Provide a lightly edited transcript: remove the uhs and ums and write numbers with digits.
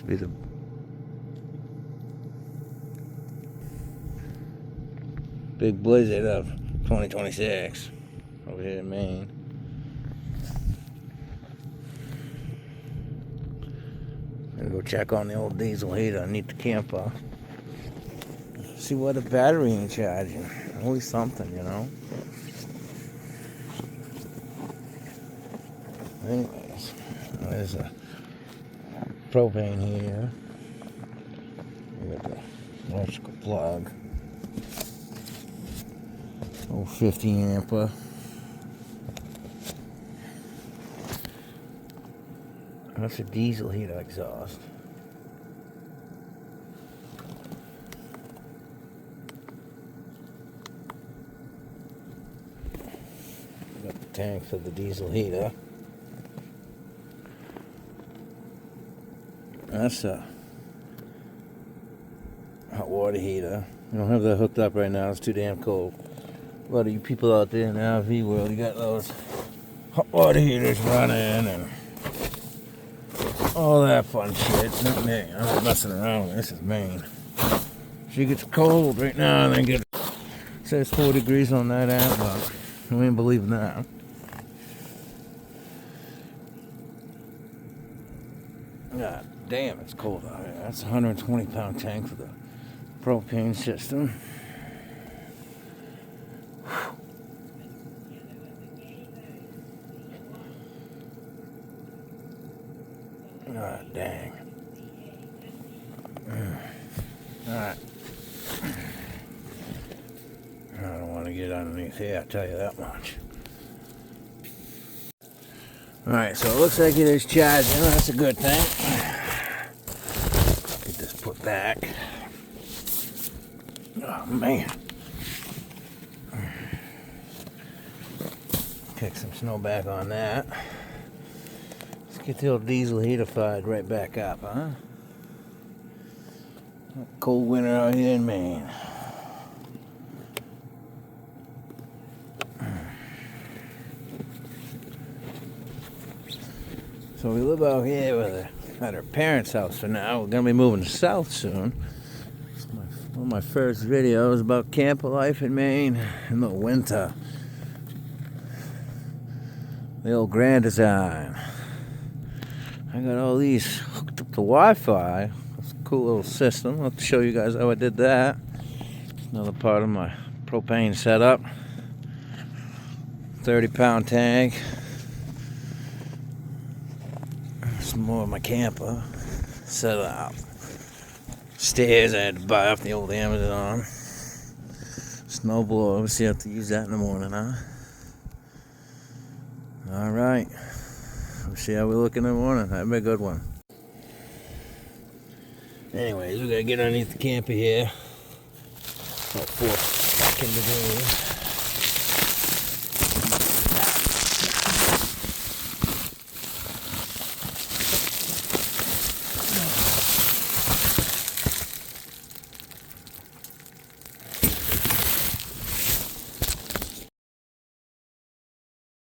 be the big blizzard of 2026 over here in Maine. Gonna go check on the old diesel heater underneath the camper. See why the battery ain't charging. Always something, you know. Anyways, there's a propane heater. We got the electrical plug. Old 50 amper. That's a diesel heater exhaust. Got the tank for the diesel heater. That's a hot water heater. I don't have that hooked up right now. It's too damn cold. A lot of you people out there in the RV world, you got those hot water heaters running and all that fun shit. Not me. I'm not messing around. This is Maine. She gets cold right now and then it says 4 degrees on that app, but we ain't believing that. God damn, it's cold out here. That's a 120-pound tank for the propane system. God dang. Alright. I don't want to get underneath here, I'll tell you that much. Alright, so it looks like it is charging. That's a good thing. Get this put back. Oh, man. Kick some snow back on that. Get the old diesel heater fired right back up, huh? Cold winter out here in Maine. So we live out here at our parents' house for now. We're gonna be moving south soon. One of my first videos about camper life in Maine in the winter. The old grand design. I got all these hooked up to Wi-Fi. It's a cool little system. I'll have to show you guys how I did that. Another part of my propane setup. 30-pound tank. Some more of my camper set up. Stairs I had to buy off the old Amazon. Snowblower. We'll see how to use that in the morning, huh? Alright. We'll see how we look in the morning. That'd be a good one. Anyways, we gotta get underneath the camper here. About 4 fucking degrees.